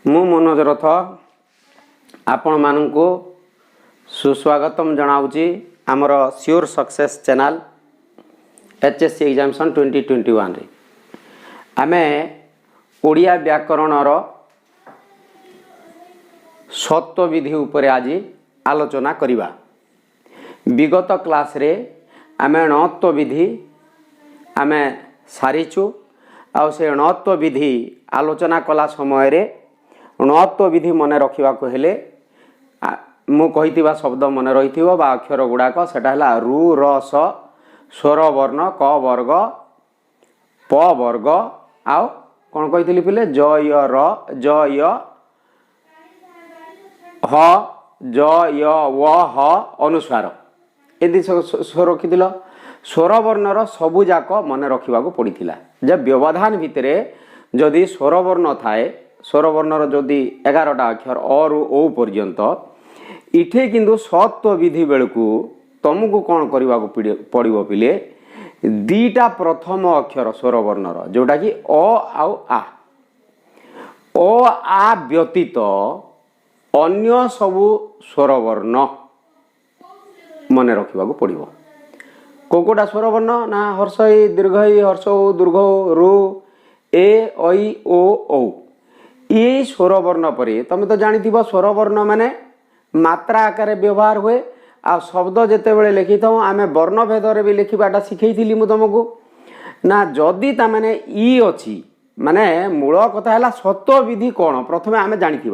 मु मनोज रथ आपण मानू सुस्वागतम जनाऊँगी आमर sure success channel HSC examination 2021 रे आमे ओडिया व्याकरणर सत्व विधि उपरे आज आलोचना करिबा। विगत क्लास रे आमे णत्व विधि आमे सारीचु आ से णत्व विधि आलोचना कला समय रे णत्व विधि मन रखा हेले मु कहिथिबा शब्द मन रहिथिबो बा अक्षर गुड़ाक सेटा हला रु र स स्वर वर्ण क वर्ग प वर्ग आउ कौन कही पिले ज य र ज य ह ज य व ह अनुस्वार यदि रखिथिल स्वर वर्णर सबु जाक मन रखा पड़ता। जब व्यवधान भितर जदि स्वर वर्ण थाए स्वर वर्णर जदि 11टा अक्षर अ रु ओ पर्यंत इठे किंतु सत्व विधि बेलू तुमको कौन करने पड़ो पिले दीटा प्रथम अक्षर स्वर वर्णर जोटा कि अ आउ आ व्यतीत अन्य सबु स्वर वर्ण मन रखा पड़ो। कोकोटा स्वर वर्ण ना हर्षई दीर्घई हर्ष दुर्घ रु ए ऐ ओ औ ये स्वर वर्ण पर तुम तो जानी स्वर वर्ण माने मात्रा आकार व्यवहार हुए आ शब्द जिते बड़े लिखी था आम वर्ण भेदर भी लिखाटा शिखई मुझे तुमको ना जदि ताने ई अच्छी माने मूल कथा है सत्व विधि कौन प्रथम आम जानी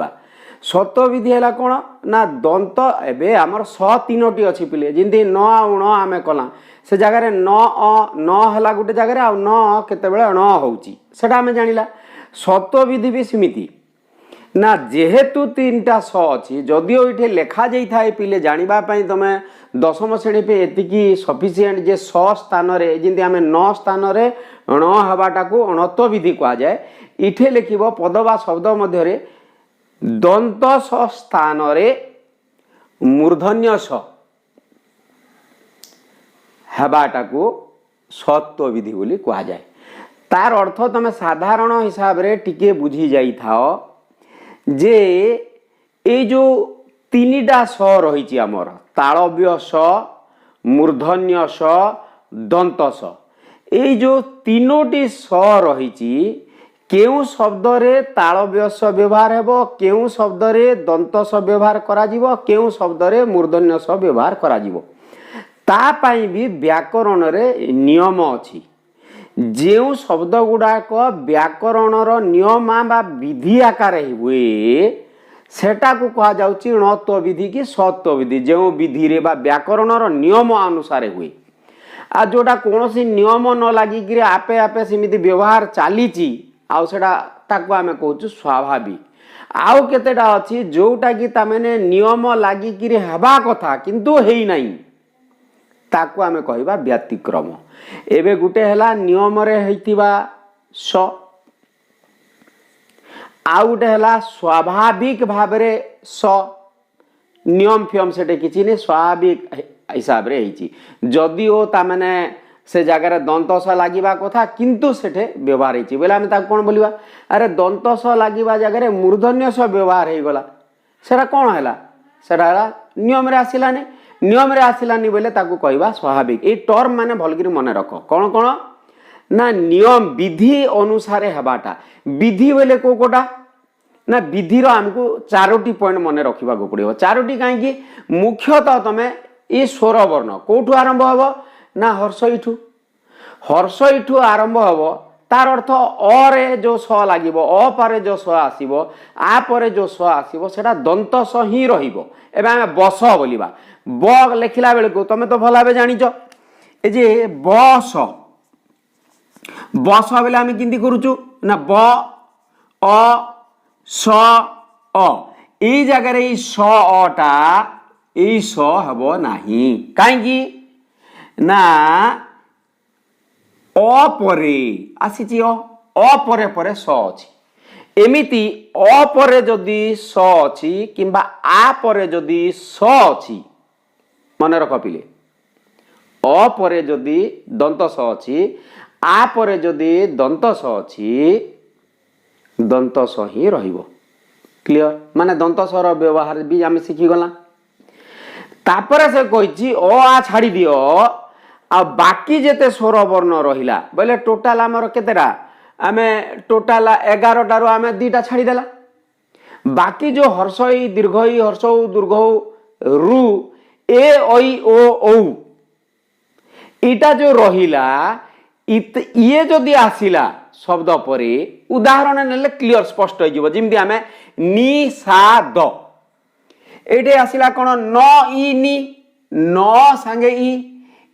सत्व विधि है कौन ना दंत एवं आमर स तीनोटी अच्छी पिले जमी न आउ ण आम कला से जगार न है गोटे जगार आ न केत न होटा आम जाना सत्व विधि भी सीमिति ना जेहेतु 3टा स अच्छी जदिओ ये लेखा जाए पिले जानापी तुम दशम श्रेणी पे एतिकी सफिसीयेंट जे स स्थान जमी आम न स्थान ण हवाटा को अणत्व विधि कहुए इठे लिख पद बा शब्द मध्य दंत स स्थान मूर्धन्य स हवाटा को सत्व विधि बोली कहुए। तार अर्थ तुम साधारण हिसाब रे टिके बुझी जाई थाओ जे ये जो 3टा स रही आमर तालव्य स मूर्धन्य स दंत स ये जो 3टी स रही केउ शब्द रे तालव्य स व्यवहार हेबो केउ शब्द रे दंत स व्यवहार करा जीवो केउ शब्द रे मूर्धन्य स व्यवहार करा जीवो ता पाई भी व्याकरण रे नियम अछि। जो शब्द गुड़ाक व्याकरणर नियम बा विधि आकार हुए सेटा को कहा जाउची णत्व विधि की सत्व विधि जो विधि रे बा व्याकरणर नियम अनुसार हुए आ जोटा कौन सी नियम न लगिक आपे आपे सेमिति व्यवहार चली आम कहूँ स्वाभाविक आउ केतेटा अच्छी जोटा कि तामेने नियम लगिक हेबा कथा किंतु हेई नहीं ताकू आमे कहबा व्यतिक्रम। एबे गुटे हला नियम रे हेतिबा स आउ गुटे हला स्वाभाविक भाबरे स नियम फियम सेटे किछि ने स्वाभाविक हिसाब रे हेछि जदिओ तामाने से जगार दंत स लागिबा कथा किंतु सेठे व्यवहार हेछि बोले आमे ताको कोन बोलिबा अरे दंत स लागिबा जगार मूर्धन्य स व्यवहार हे गला सेटा कोन हला सेटा हला नियम रे आसिलाने नियम रे आसिलानी बोले ताकू कहवा स्वाभाविक ये टर्म माने भलगिरी मन रख कौन कौन ना नियम विधि अनुसार हबाटा विधि बोले को कोटा ना विधिर आमको 4टी पॉइंट मन रखा पड़ो 4टी कहीं मुख्यतः तुम ये स्वर वर्ण कौटू आरंभ हम ना हर्ष इठू आरंभ हम तार अर्थ अ रे जो स लगे अ पर जो स आसो आ पर जो स आसो सेटा दंत स ही रहिबो एबे आमे बस बोलिबा ब लिखला बेल को तुम तो भल भाव जानिच जे बस बस बेले आम कि करुचु ना ब अ स अ ये जगह स अटा ये स हब नाही कहीं ना अपरे आसी अपरे परे स अच्छी एमिति अपरे जदि स अच्छी किंबा आ परे जदि स अच्छी मन रख पिले अपरे जदि दंत स अच्छी आ परे जदि दंत स अच्छी दंत स ही रहिबो क्लियर माने दंत स्वर व्यवहार भी आम शिखिगला तापर से कही अ आ छाड़ी दियो आ बाकी जेते स्वर वर्ण रहिला बोले टोटाल आमर केतेटा आमे टोटाल 11 रु आमे 2टा छाड़ी देला बाकी जो हर्षई दीर्घई हर्षौ दीर्घौ रु ए ओई ओ औ इटा जो रहिला ये जदि आसिला शब्द परे उदाहरण नेले क्लियर स्पष्ट हो जिवो जिमि आमे निषाद एटे आसिला कोन न ई नी न संगे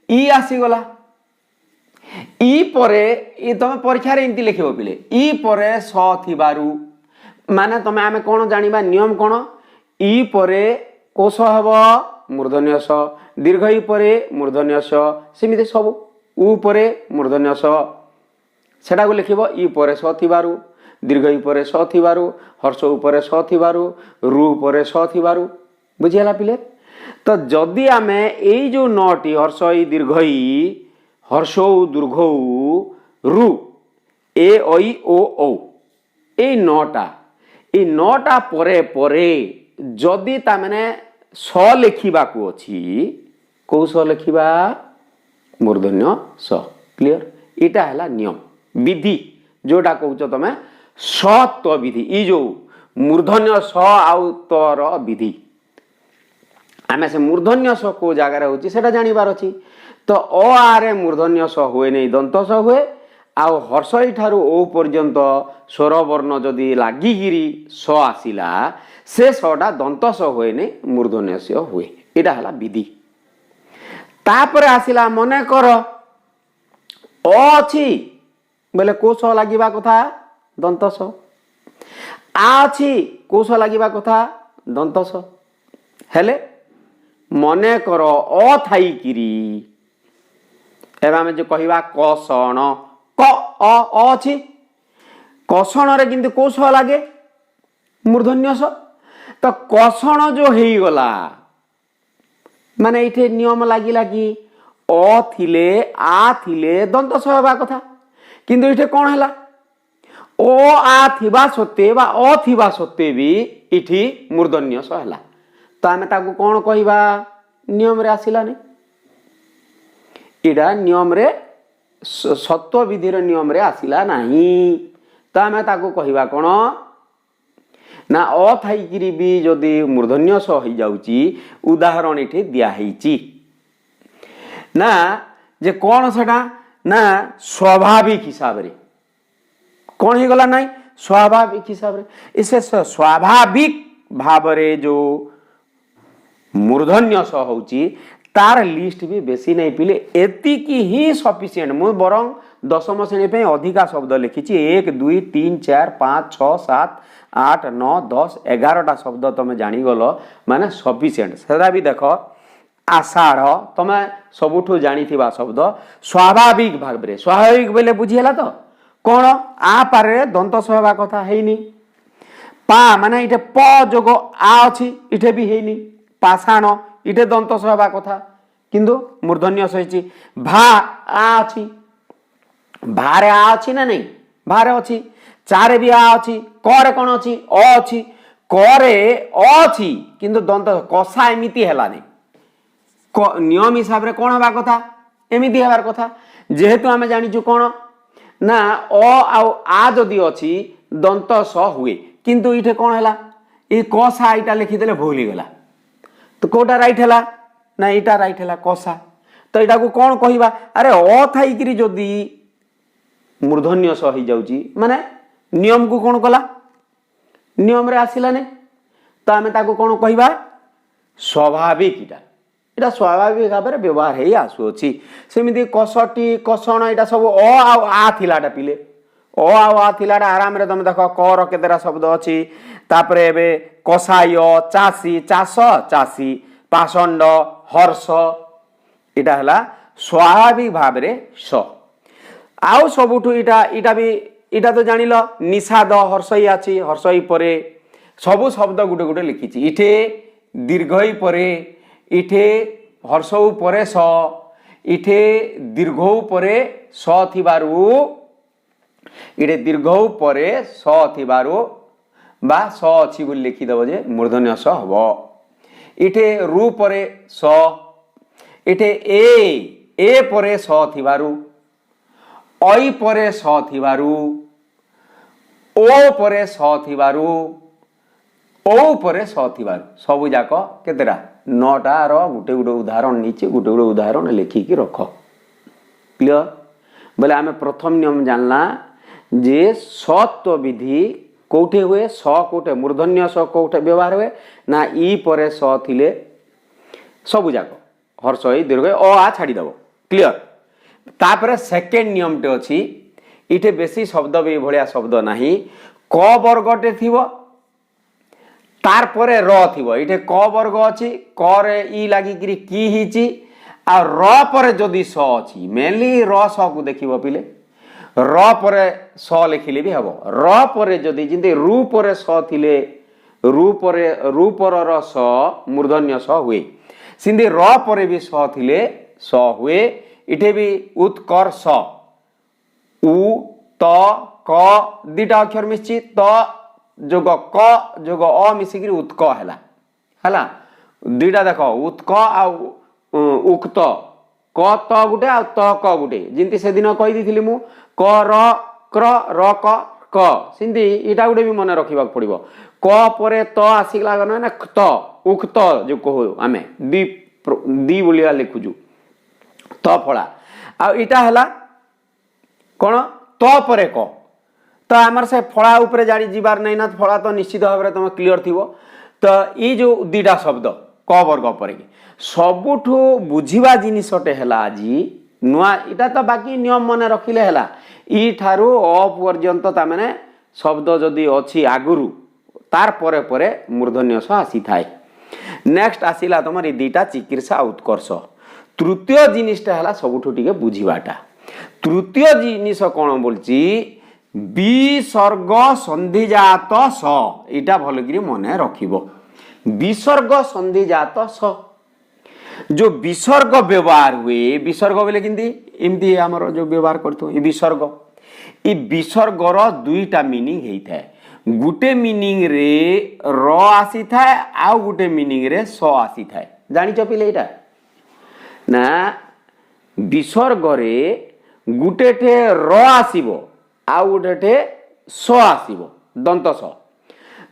ई आसी गला ई परे ई तमे परीक्षा रे इंति लिखिबो पिले ई परे स थिबारु माने तमे आमे कोन जानिबा नियम कोन ई परे कोश हबो मूर्धन्य स दीर्घ ई परे मूर्धन्य स सेमिते सब उ परे मूर्धन्य स सेटा को लिखिबो ई परे स थिबारु दीर्घ ई परे स थिबारु हर्ष उपरे स थिबारु रु परे स थिबारु बुझिला पिले तो जदि आमे एई जो नटी हर्ष ई दीर्घ ई हर्षौ दीर्घौ रु ए ओई ओ औ ए नटा परे परे जदि ता माने स लिखिबा को अछि को स लिखिबा मूर्धन्य स क्लियर इटा हला नियम विधि जोटा कहउछ तमे सत्व विधि ई जो मूर्धन्य स आउ तर विधि आमे से मूर्धन्य स को जगह रे होची सेटा जानिबार अछि तो अ आ रे मूर्धन्य स होए नै दंत स होए आउ हर्षई ठारू ओ पर्यंत स्वर वर्ण जदि लागिगिरी स आसिला से सटा दंत स होए नै मूर्धन्य स होए एटा हला विधि तापर आसिला मने कर अ अछि बोले को स लागिबा कथा दंत स आ अछि को स लागिबा कथा दंत स हेले मने कर अ थाई किरी एबा हम जे कहिबा कषण क अ अछि कषण रे किंतु को स लागे मूर्धन्य स तो कषण जो हेई गला माने इथे नियम लागिला कि अ थिले आ थिले दंत स हेबा कथा किंतु इथे कोन हला ओ आ थिबा सत्ते बा अ थिबा सत्ते भी इठी मूर्धन्य स हला तो आमे ताकू कोन कहिबा नियम रे आसिला नै इडा नियम रे सत्व विधि रे नियम रे आसिला नाही तो आमे ताकू कहिबा कोन ना अ थाई किरी भी जदि मूर्धन्य स होई जाउची उदाहरण इठी दिया हेची ना जे कोन सेटा ना स्वाभाविक हिसाब रे कोन ही गला नाही स्वाभाविक हिसाब रे इसे स्वाभाविक भाव रे जो मूर्धन्य स होची तार लिस्ट भी बेसी नहीं पिले एति की ही सफिशिएंट मु बरं दशम श्रेणी पे अधिका शब्द लिखिची 1 2 3 4 5 6 7 8 9 10 11टा शब्द तमे जानी गलो माने सफिशिएंट सेदा भी देखो आषाढ़ तमे सबुठु जानी थिबा शब्द स्वाभाविक भाव रे स्वाभाविक बोले बुझियला तो कोन आ पारे दंत सहबा कथा हेइनी पा माने इटे प जोगो आ अछि इटे भी हेइनी पाषाण इटे दंत सहबा कथा किंतु मूर्धन्य सहिची भा आ अछि भारे आ अछि ना नहीं भारे अछि चारे भी आ अछि करे कोन अछि अ अछि करे अ अछि किंतु दंत कसा एमिति हेला नहीं नियम हिसाब रे कोन हबा कथा एमिति हेबार कथा जेहेतु आमे जानि छु कोन ना अ आ जदि अछि दंत स हुए किंतु इठे कोन हला ए कसा इटा लिखि देले भूली गला तो कोटा राइट हला ना इटा राइट हला कसा तो इटा को कोन कहिबा अरे अ थाई किरी जदि मूर्धन्य स होई जाउची माने नियम को कोन कला नियम रे आसिला ने तो आमे ताको कोन कहिबा स्वाभाविक इटा स्वाभाविक भाव में व्यवहार है आसुची सेमिति कसटी कषण इटा सब अ आ थिलाटा पिले अ आ थिलाटा आराम रे तमे देखो क र केतेरा शब्द अछि तापरे एबे कसाय चासी चाष चासी पाषंड हर्ष इटा हला स्वाभाविक भाव रे स आउ सबुठु इटा भी इटा तो जानिलो निषाद हर्षई अछि हर्षई परे सब शब्द गुटे गुटे लिखिछि इठे दीर्घई परे इठे हर्षौ परे स इठे दीर्घौ परे स थिबारु इठे दीर्घौ परे स थिबारु बा स अच्छी बोली लिखिदेव जे मूर्धन्य स हम इटे रु परे स इटे ए परे स थिबारु ऐ परे स थिबारु ओ परे स थिबारु ओ परे स थिबारु सबु जाक केतेरा 9टा रो गुटे गुटे उदाहरण नीचे गुटे गुटे उदाहरण लिखिकी रख क्लियर बोले आमे प्रथम नियम जानला जे सत्व विधि कोठे हुए स कोठे मूर्धन्य स कोठे व्यवहार हुए ना ई परे स थिले सबु जाक हर्ष ई दीर्घ अ आ छाड़ी दबो क्लियर तापर सेकेंड नियम टे अछि इटे बेसी शब्द भी भलिया शब्द नाही क वर्गटे थिबो तार परे र थिबो इटे क वर्ग अछि क रे ई लागि गिरी की हिची आ र परे जदी स अछि मेनली र स को देखिबो पिले र परे स लिखिले भी हबो र परे जदी जिंदे रु परे स थिले रु पर र स मूर्धन्य स हुए सिंधे र परे भी स थिले स हुए इटे भी उत्कर्ष उ त क दीटा अक्षर मिछि त जोग क जोग अ मिसिकरी उत्क हैला दुईटा देख उत्क आ उक्त क त गुटे आ त क गुटे जिंती से दिन कहि दिथिली मु क र क्र र क सिंधी इटा गुटे भी मन रखिबा पड़िबो क परे त आसिला गन ना त उक्त जो कहू आमे दी बोलिया लिखुजु त फळा आ इटा हैला कोन त परे क तो आमर से फड़ा ऊपर जानी जीवार नहीं ना फड़ा तो निश्चित भाव में तुम क्लियर थी तो ये जो दीटा शब्द क वर्ग पर सबुठू बुझा जिनसटे है आज नुआ इटा तो बाकी नियम मन रखिले है ई ठारू अ पर्यंत ताने शब्द जदि अच्छी आगुरु तार परे परे मूर्धन्य स आसी थाए नेक्स्ट आसिला तुम ये दीटा चिकित्सा उत्कर्ष तृतीय जिनिसटा है सबुठू टिके बुझाटा तृतीय जिनिस कौन बोलची विसर्ग संधिजात स इटा भलगिरी मने रखिबो विसर्ग संधिजात स जो विसर्ग व्यवहार हुए विसर्ग बोले किंती एमती हमर जो व्यवहार करथो ई विसर्ग रो दुईटा मीनिंग हेई थाए गुटे मीनिंग रे र आसी थाए आ गुटे मीनिंग रे स आसी थाए जानि चपिले इटा ना विसर्ग रे गुटे ठे र आसीबो आ गुटे स आसीबो दंत स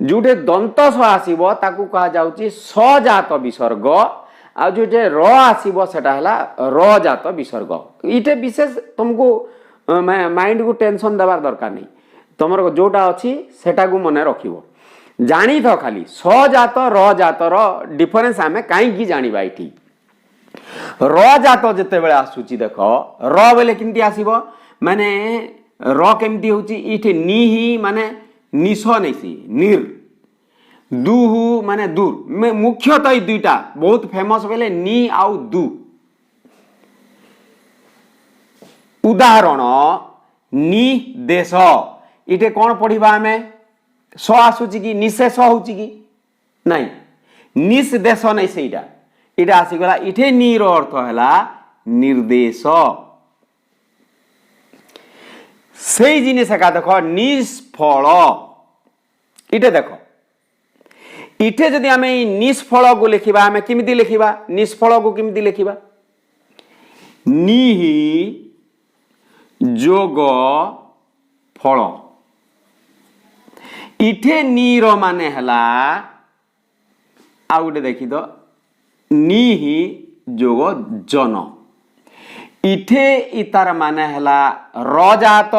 जोटे दंत स आसीबो ताकू कहा जाउची स जात विसर्ग आ जोटे र आसीबो सेटा हला र जात विसर्ग इटे विशेष तुमको माइंड को टेंशन देवार दरकार नहीं तुमर जोटा अच्छी सेटा को मने रखिबो जानी थो खाली स जात र जात रो डिफरेंस आमे काई की जानिबा इठी र जात जते बेले आसुची देखो र बेले किंती आसीबो माने र केमती होची इठे नी ही माने निश नैसी निर दुहु माने दूर मुख्यतः ई दुईटा बहुत फेमस बेले नी आउ दु उदाहरण नी देश इटे कौन पढ़िबा हमें स आसुची कि निशेष होची कि नहीं निश देश नहीं सेटा इटा आसीगला इठे नी रो अर्थ हैला निर्देश से जिनिस का देखो निष्फल इटे देखो इठे जदि आमे निष्फल को लिखिबा आमे किमिति लिखिबा निष्फल को किमिति लिखिबा निहि जोग फल इठे नीर माने हला आ गोटे देखी तो निहि जोग जन इठे इतार माने हला रजात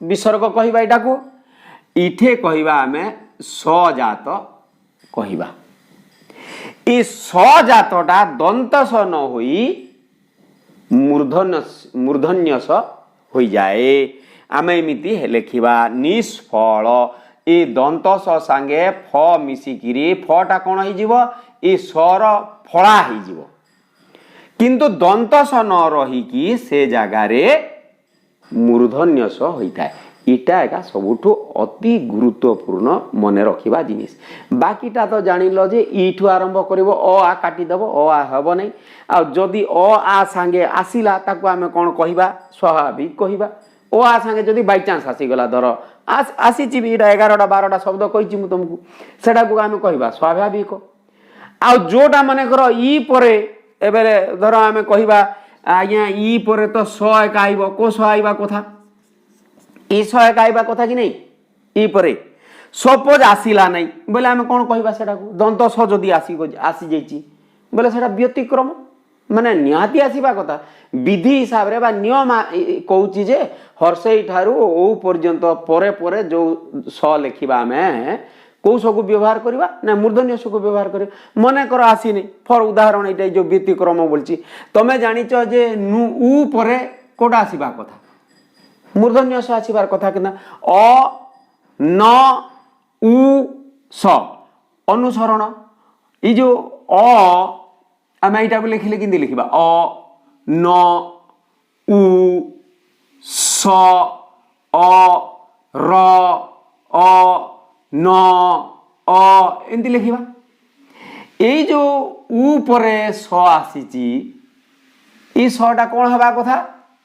विसर्ग कहिबा इटा को इठे कहिबा आमे सजात कहिबा ए सजातटा दंत स न होई मूर्धन्य स हो जाए आमे एमिति लिखिबा निष्फल ए दंत स संगे फ मिसिकिरी फटा कोन होई जीवो ए स्वर फळा होई जीवो किंतु दंत स न रही कि से जगह रे मूर्धन्य स होइताय इटा एका सबुठु अति गुरुत्वपूर्ण मने रखिबा जिनिस बाकीटा तो जानिलो जे इठु आरंभ करिवो अ आ काटी देबो अ आ हबो नै आ जदी अ आ संगे आसिला ताको आमे कोन कहिबा स्वाभाविक कहिबा ओ आ संगे जदि बाई चांस आसीगला धर आसीची भी 11टा 12टा शब्द कही तुमको सेटा को आम कहवा स्वाभाविक आ जोटा मन कर ई परे एबे धर आम कहवा आज्ञा ई परे तो स एक आइब को स आइबा कथा ई स एक आइबा कथा कि नहीं ई परे सपोज आसिला नहीं बोले आम कौन कहवा सेटा को दंत स जदि आसी जाइए बोले सेटा व्यतिक्रम माने निहाती आसीबा कथा विधि हिसाब रे बा नियम कहूची जे हर्षई ठारू ओ पर्यंत परे परे जो स लेखिबा आमे कौ सबको व्यवहार करवा ना मूर्धन्य स को व्यवहार कर मन कर आसीनी फर उदाहरण ये जो व्यतिक्रम बोलची तमें जानिच जे नु उ परे कोटा आसीबा कथा मूर्धन्य स आसीबार कथा कि अ न उ स अनुसरण ये जो अ आम यहाँ लिखिले कि लिखा अ न उ स अ र अ न अ एमती लिखा ये जो उ परे स आसी ये सटा कौन हवा कथा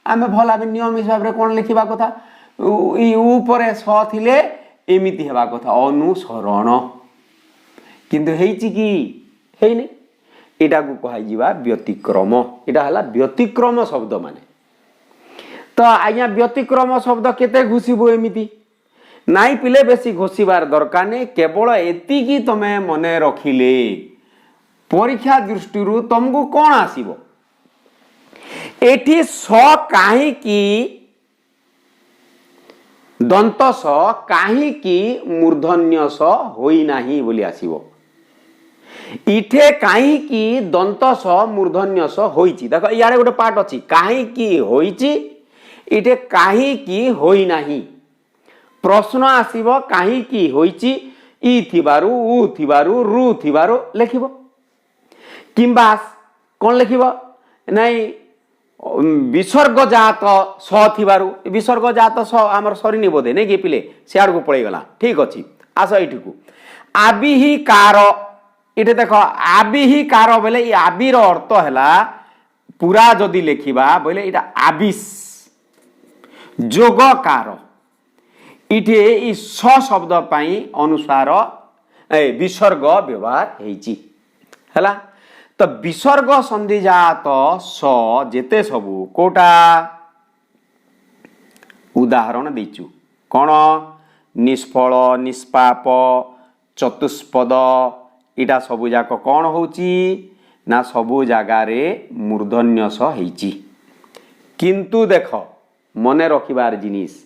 आम भल आम नियम हिसाब से कौन लिखा कथा उ परे स थिले एमिति हवा कथा अनुसरण किंतु हेची कि हेई नहीं एटा को कहा व्यतिक्रम एटा हला व्यतिक्रम शब्द माने तो आज्ञा व्यतिक्रम शब्द केते घुसीबो एमिति नाई पिले बेसी घोषिबार दरकार नहीं केवल एतिकी तमे मने रखिले परीक्षा दृष्टि तुमको कौन आसीबो एठी स काहे की दंत स काहे की मूर्धन्य स होई नाही बोली आसीबो इठे काहे की दंत स मूर्धन्य स होईची देखो यारे गोटे पार्ट अछि काहे की होईची इठे काहे की होई नाही प्रश्न आसीबो काहे की होईची ई थिबारु उ थिबारु रु थिबारु लेखिबो किंबा कोन लेखिबो नाही विसर्ग जात स थिबारु विसर्ग जात स हमर सरीनी बोधे नै कि पिले सियाड़ को पळै गला ठीक अछि आस एठिकू आबिहि कार इटे देख आबिहि कार बोले ये आबिर अर्थ हैला पूरा जदि लेखिबा बोले इटा आबिस जोगकार इटे ई स शब्द पाई अनुसार विसर्ग व्यवहार हेची हैला तो विसर्ग संधि जात स जेते सबु कोटा उदाहरण देचु कौन निष्फल निष्पाप चतुष्पद इटा सबु जाक कौन होची ना सबु जगार मूर्धन्य स हेची किंतु देख मने रखिबार जिनिस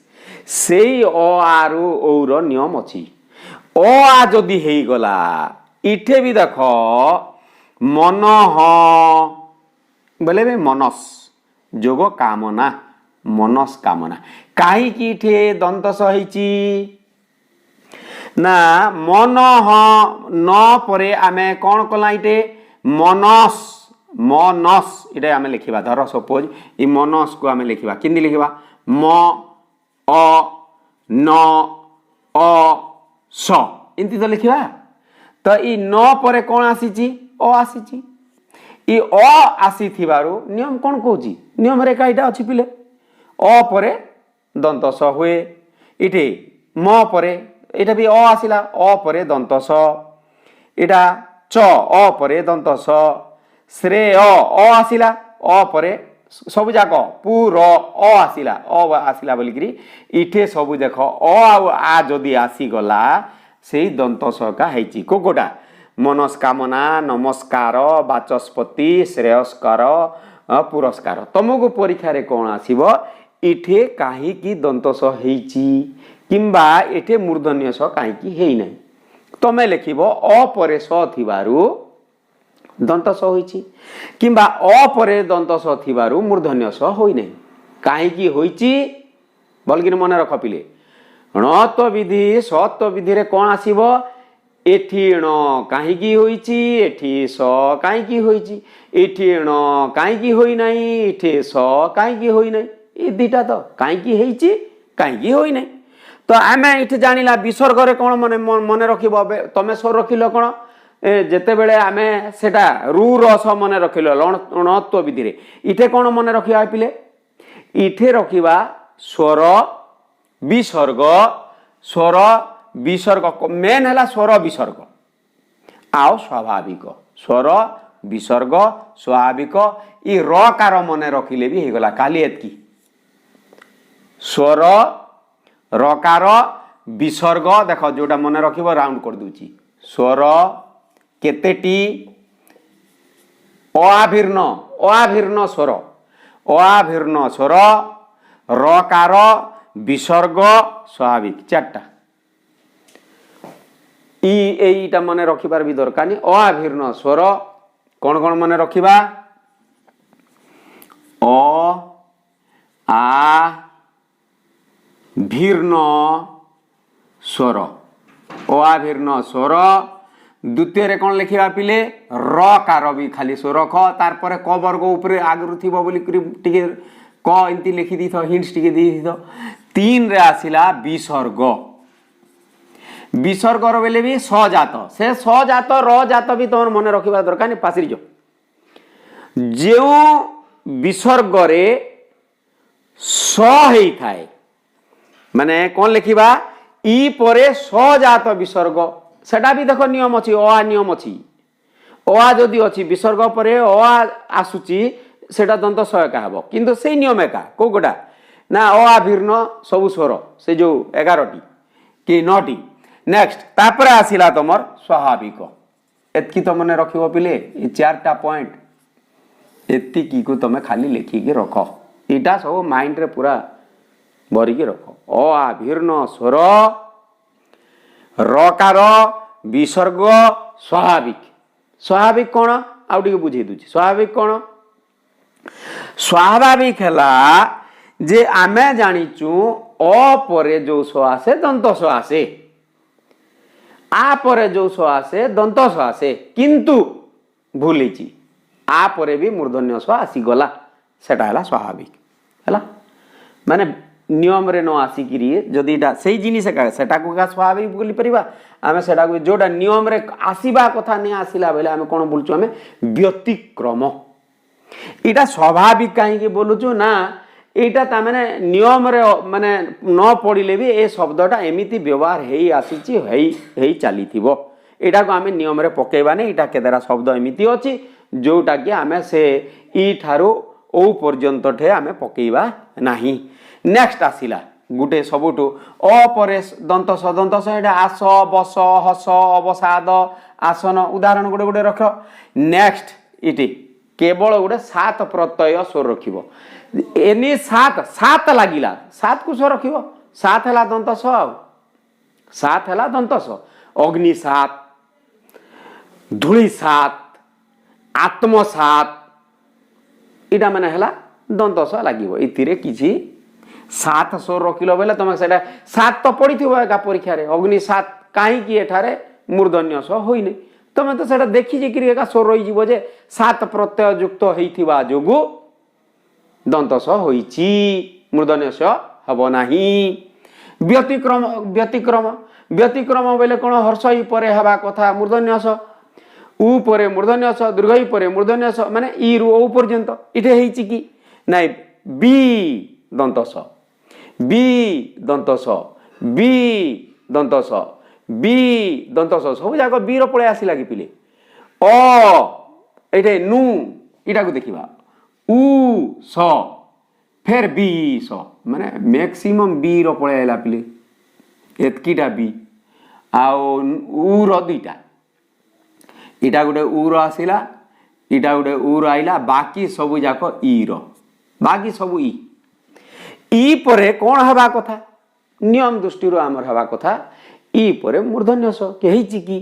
से अ आरु और नियम अछि अ आ जदि हेई गला इठे भी देख मन बोले बे मनस जोग कामना मनस कामना काहे की इठे दंत स हेची ना मन न परे आमे कौन कला इटे मनस मनस इटे आमे लिखिबा धर सपोज इ मनस को आमे लिखिबा किंदी लिखिबा म अ न अ स इनती तो लिखिबा तो इ न परे कौन आसीची अ आसीची इ अ आसी थिबारु नियम कौन कहूची नियम रे काइटा अछि पिले अ परे दंत स हुए इटे म परे इटा भी अ आसिला अ परे दंत स इटा च अ परे दंत स श्रेय अ आसिला अ परे सब जाक पूर अ आसिला बोलिकी इठे सब देख अ आ जदि आसी गला से दंत स का हेची कोकोटा मनस्कामना नमस्कार वाचस्पति श्रेयस्कार पुरस्कार तुमको परीक्षा रे कौन आसीबो इठे काहे की दंत स हेची किंबा एठे मूर्धन्य स काहे की हेई नै तमे लिखिबो अ परे स थिबारु दंत स होईची किंबा अ परे दंत स थिबारु मूर्धन्य स होई नै काहे की होईची बलगिन मन रख पिले णत्व विधि सत्व विधि रे कोन आसीबो एठी ण काहे की होईची एठी स काहे की होईची एठी ण काहे की होई नै एठी स काहे की होई नै ए दिटा तो काहे की हेईची काहे की होई नै तो आमे इठे जानिला विसर्ग रे कोन मन मन रखिबो तमे स्वर रखिलो कोन जेते बेले आमे सेटा रु रस मन रखिलो णत्व विधि रे इठे कोन मन रखिया पिले इठे रखिबा स्वर विसर्ग स्वर विसर्ग मेन है स्वर विसर्ग आओ स्वाभाविक स्वर विसर्ग स्वाभाविक ई रकार मन रखिले भी होगला खाली एतकी स्वर रकार विसर्ग देख जोटा मन रखिब राउंड कर दूची स्वर केतेटी अआभिर्ण स्वर अआभिर्ण स्वर रकार विसर्ग स्वाभाविक चारटा एटा मन रखिबार भी दरकार नहीं अआभिर्ण स्वर कौन कौन मन रखिबा आ भिर्ण स्वर अआभिर्ण स्वर द्वितीय रे कौन लिखिबा पिले रकार भी खाली स्वर ख तार परे क वर्ग ऊपर आगरु थिबो बोली टिके क एंती लिखि दी थो हिंट्स टिके दी थो तीन रे आसिला विसर्ग विसर्ग रो बेले भी सजात से सजात र जात भी तोर मन रखिबा दरकार नहीं पासिर जो जेउ विसर्ग रे स हेई थाए माने कौन लिखिबा ई परे सजात विसर्ग सेटा भी देखो नियम अच्छी अ नियम अच्छी अ जदि अच्छी विसर्ग परे अ आसुची सेटा दंत सहायका हबो किंतु से नियम एका को गोटा ना अआभिर्ण सब स्वर से जो 11टी कि 9टी नेक्स्ट तापर आसिला तमर स्वाभाविक एतकी तो मने रखिबो पिले ई चारटा पॉइंट एतकी को तमे खाली लिखि के रखो इटा सब माइंड रे पूरा भरी के रखो अआभिर्ण स्वर रकार विसर्ग स्वाभाविक स्वाभाविक कौन आउ टिके बुझे दूची स्वाभाविक कौन स्वाभाविक है जे आमे जानिचु अ परे जो स आसे दंत स आसे आ परे जो स आसे दंत स आसे किंतु भूलिची आ परे भी मूर्धन्य स आसी गला सेटा हला स्वाभाविक हला माने नियम रे न आसिकी जदि से जिनिस सेटा को स्वाभाविक बोली परिबा आमे सेटा को जोटा नियम रे आसीबा कथा नहीं आसिला बेले आमे कोन बोलचु आमे व्यतिक्रम इटा स्वाभाविक कहीं के बोलुचु ना एटा ता माने नियम रे माने न पड़िले भी ए शब्दटा एमिति व्यवहार हेई आसीची हेई चलीथिबो एटा को आमे नियम रे पकेबा नै एटा केदारा शब्द एमिति अछि जोटा कि आमे से ई थारो ओ पर्यंत ठे आमे पकेबा नाही नेक्स्ट आसिला गुटे सबुटु अपरे दंत स एटा आस बस हस अवसाद आसन उदाहरण गुटे गुटे रख नेक्स्ट इटी केवल गोटे 7 प्रत्यय स्वर रखिबो एनी 7 लागिला 7 को स्वर रखिबो 7 हला दंत स 7 हला दंत स अग्नि 7 धूଳି 7 आत्म 7 इटा माने हला दंत स लागिबो इतिरे किछि 7 स्वर रखिलो बेले तुम सेटा 7 तो पड़िथिबो एका परीक्षा रे अग्नि 7 काहे कि एठारे मूर्धन्य स होइने तुम तो सेटा देखि जे कि एका स्वर रहि जिवो जे 7 प्रत्यय युक्त हेइथिबा जोगु दंत स होइछि मूर्धन्य स हबो नाही व्यतिक्रम व्यतिक्रम व्यतिक्रम बेले कोन हर्षई परे हबा कथा मूर्धन्य स उ परे मूर्धन्य स दीर्घई परे मूर्धन्य स माने ई रु ओ पर्यंत इठे हेइछि कि नाइ बी दंत स बी दंत स बी दंत स बी दंत स सब जाक बी रो पळे आसी लागी पिले अ एठे नु इटा को देखिबा उ स फिर बी स माने मैक्सिमम बी रो पळे आला पिले एतकीटा बी आउ उ रो दुईटा इटा गुटे उ रो आसिला इटा गुटे उ रो आइला बाकी सब जाक ई रो बाकी सब ई परे कौन हवा कथा नियम दृष्टि आमर हवा कथा ई परे मूर्धन्य स कहिछि कि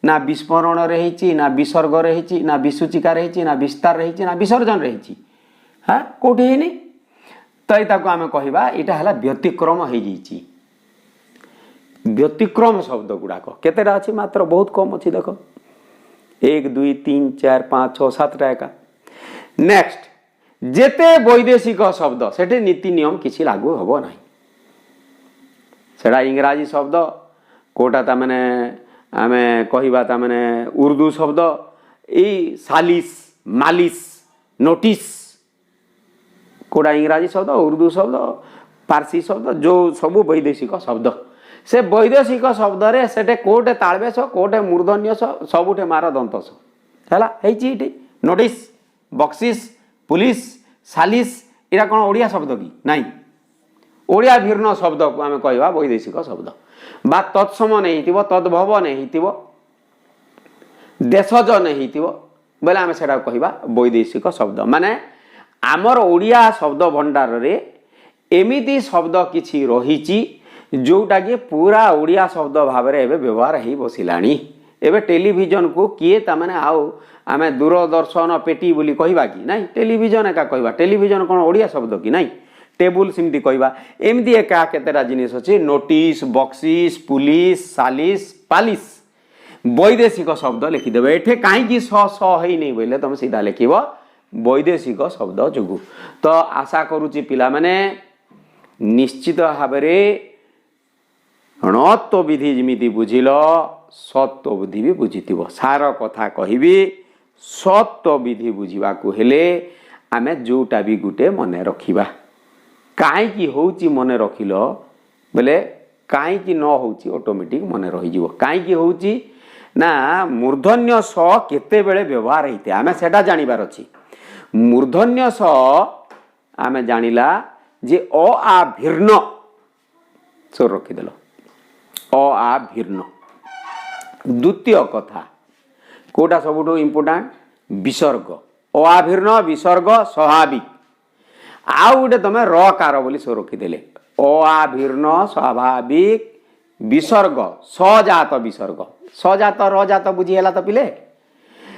ना विस्मरण रही ना विसर्ग रही ना विसूचिका रही ना विस्तार रही ना विसर्जन रही हाँ कौटी है तो ये आम कहवा यहाँ है व्यतिक्रम हो व्यतिक्रम शब्द गुड़ाक केतेटा अच्छी मात्र बहुत कम अच्छी देख 1 2 3 4 5 6 7टा एका नेक्स्ट जेते वैदेशिक शब्द सेठे नीति नियम किसी लागू हबो नाही सेटा इंग्राजी शब्द कोटा ता माने आमे कहिबा ता माने उर्दू शब्द ई सालिस मालिस नोटिस कोटा इंग्राजी शब्द उर्दू शब्द पार्सी शब्द जो सब वैदेशिक शब्द से वैदेशिक शब्द रे सेटे कोटे तालबेश कोटे मूर्धन्य सबुठे मार दंतस है नोटिस बक्सिस पुलिस सालिस इरा कौन ओडिया शब्द कि नहीं ओडिया भिन्न शब्द को आम कहवा वैदेशिक शब्द बा तत्सम नहीं तद्भव नहीं देशज नहीं बोले आम से कहवा वैदेशिक शब्द माने आमर ओडिया शब्द भंडार रे एमिति शब्द किछि रहिछि जोटा कि पूरा ओडिया शब्द भाव में एवं व्यवहार हो बसिलानी एवं टेलीविजन को किए तामाने आओ आम दूरदर्शन पेटी बोली कहवा कि नहीं टेलीविजन एका कहवा टेलीविजन कौन ओडिया शब्द कि नहीं टेबुल सेमती कहवा एमती एका केतेटा जिनिस अछि नोटिस बक्सिस पुलिस सालिस पालिस वैदेशिक शब्द लिखिदेवे एठे कहीं स है नहीं बोले तुम सीधा लिख वैदेशिक शब्द जोगु तो आशा करुच्ची पिला माने निश्चित भाव णत्व विधि जमी बुझिल सत्व बुद्धि भी बुझीथिबो सार कथा कहबी सत्व विधि बुझा हेले आमे जोटा भी गुटे मन रखिबा कहीं होची मन रखिल बोले कहीं न होची ऑटोमेटिक मन रही कहीं होची ना मूर्धन्य स केते बेले व्यवहार होते आमे सेटा जानिबार अछि मूर्धन्य स आमे जानिला जे अ आ भिन्न सोर रखिदेल अ आ भिन्न द्वितीय कथा कोटा सबुठो इम्पोर्टाट विसर्ग अ आ भिन्न विसर्ग स्वाभाविक आउ गोटे तुम रकार बोली सो रखिदेले अ आ भिन्न स्वाभाविक विसर्ग सजात विसर्ग सजात रजात बुझीगला तो पिले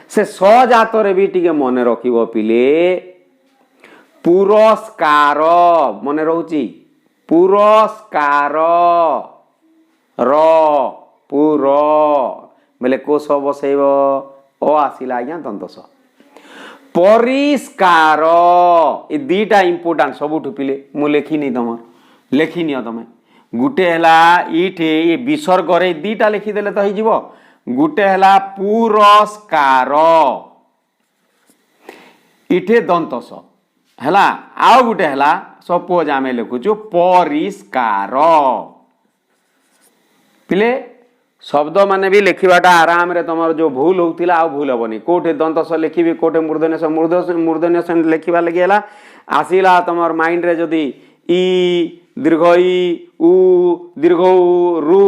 से सजात रे भी टिके मन रखिबो पिले पुरस्कार मन रहउची पुरस्कार र पुर बोले कोश बसैब अ आसिला आज्ञा दंतस परिष्कार ये दीटा इम्पोर्टाट सबुठ पिले मु लेखिनी तुम लेखिनी तुम गुटे हला इठे ये विसर्ग रे दीटा लिखिदेले तो हो गुटे हला पुरस्कार इठे दंतस हला आउ गुटे हला सपोज आमे लिखुचु परिष्कार पिले शब्द माने भी लिखिबाटा आराम रे तुम जो भूल होतिला आ भूल हेबनी कोठे दंतस लिखिबी कोठे मूर्धन्य से लिखिबा लगी हला आसिला तुम माइंड रे जदी ई दीर्घ ई उ दीर्घ उ रु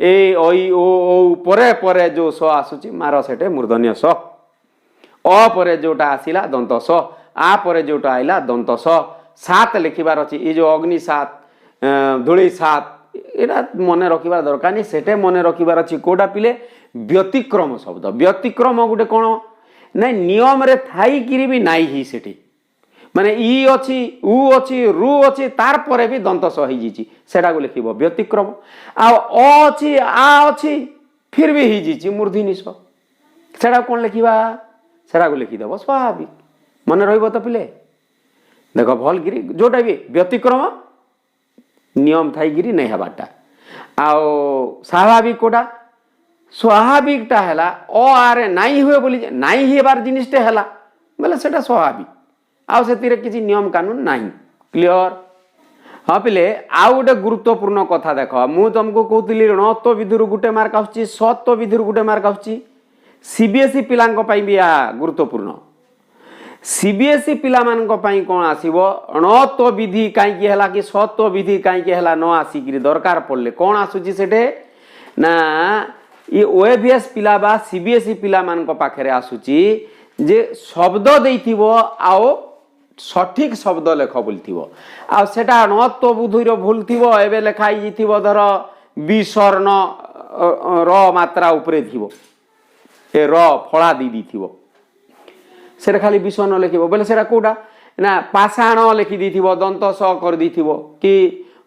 ए ओई ओ परे परे जो स आसुची मार सेटे मूर्धन्य स अ परे जोटा आसिला दंत स आ परे जोटा आइला दंत स सात लिखिबार अछि ई जो अग्नि सात धूली सात एटा मन रखिबार दरकार नहीं सेटे मन रखिबार अछि कोडा पिले व्यतिक्रम शब्द व्यतिक्रम गुटे कोन नै नियम रे थाई किरी भी नाही ही सेठी माने ई अछि उ अछि रु अछि तार परे भी दंत स ही जिची सेटा को लिखिबो व्यतिक्रम आ अ अछि आ अछि फिर भी ही जिची मूर्धन्य स सेटा कोन लिखिबा सेटा को लिखि देबो स्वाभाविक मन रहइबो तो पिले देखो भल गिरी जोटा भी व्यतिक्रम नियम थाई गिरी नहीं हबाटा आओ स्वाभाविक कोटा स्वाभाविकटा हैला अ आरे नाई हुए बोली नाई हेबार जिनिसटे हैला बोले सेटा स्वाभाविक आउ से किसी नियम कानून नहीं क्लियर हाँ पिले आउ गोटे गुरुत्वपूर्ण कथा देख मु तुमको कहती णत्व विधि गोटे मार्क आसुची सत्व विधि गोटे मार्क आसुची सीबीएसई पिला भी गुरुत्वपूर्ण सीबीएसई पिला कौन आसव णत्व विधि कहीं है कि सत्व विधि कहीं है न आसिक दरकार पड़े कौन आसूची सेठे ना ये ओएवीएस पिला बा सीबीएसई पिला पाखे आसूची जे शब्द देइथिबो आओ सठिक शब्द लेख बोलथिबो आ सेटा णत्व बुद्धिर भूल थिबो एबे लेखाई जिथिबो धर विसर्ण र मात्रा उपरे थिबो ए र फळा दी दिथिबो सेटा खाली विसर्ण लेखिबो बोले सेटा कोडा ना पाषाण लेखि दिथिबो दंत स कर दिथिबो कि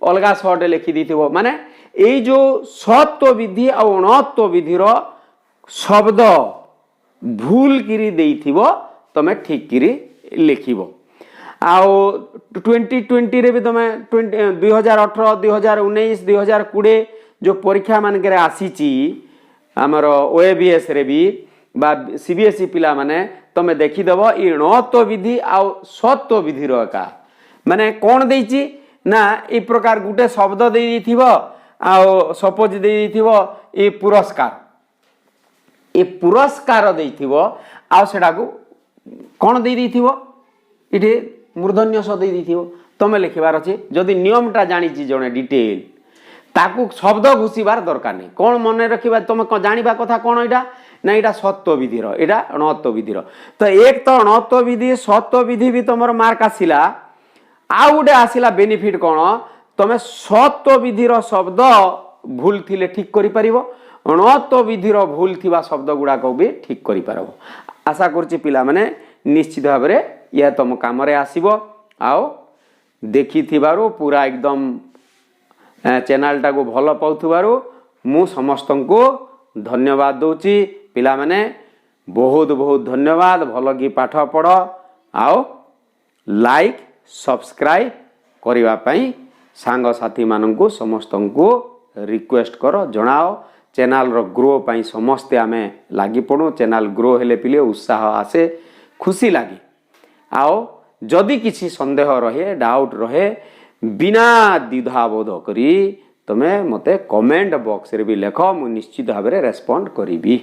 अलगा सटे लेखि दिथिबो माने एई जो सत्व विधि आ णत्व विधिर शब्द भूल किरी देइथिबो तमे ठीक किरी लिखिबो आओ 2020 रे भी तमे 2018 2019 2020 जो परीक्षा मान के आसीची हमर ओएबीएस रे भी बा सीबीएसई पिला माने तमे देखि देबो इ णत्व विधि आ सत्व विधि रो का माने कोन देइची ना ए प्रकार गुटे शब्द दे दिथिबो आ सपोज दे दिथिबो ए पुरस्कार ए पुरस्कार देथिबो आ सेडा को कोन दे दिथिबो इठे मूर्धन्य स दे दिथिबो तमे लिखिबार अछि जदि नियमटा जानि छि जणे डिटेल ताकू शब्द घुषिबार दरकार नहीं कौन मन रखा तुम जाना कथा कौन यहाँ ना यहाँ सत्व विधिर यहाँ अणत्व विधिर तो एक तो अणत्व विधि सत्व विधि भी तुम मार्क आसला आउ गोटे आसला बेनिफिट कौन तुम सत्व विधिर शब्द भूल थिले ठीक करि परिबो अणत्व विधिर भूल थिबा शब्द गुड़ाक भी ठीक करि पारबो आशा करछि पिला माने निश्चित भाव में यह तुम काम आसीबो आओ देखि थिबारु पूरा एकदम चैनल टाको भल पाउथुबारु मु समस्त को धन्यवाद दउची पिला माने बहुत बहुत धन्यवाद भल की पाठ पढ़ आओ लाइक सब्सक्राइब करिवा पई सांग साथी माननकु समस्त को रिक्वेस्ट करो जणाओ चैनल रो ग्रो पई समस्ते आमे लागी पड़ो चैनल ग्रो हेले पिले उत्साह आसे खुशी लागी आओ जदि किसी संदेह रहे डाउट रहे बिना द्विधाबोध करी तमे मते कमेंट बॉक्स रे भी लेख मु निश्चित भाव रे रेस्पोंड करिबी।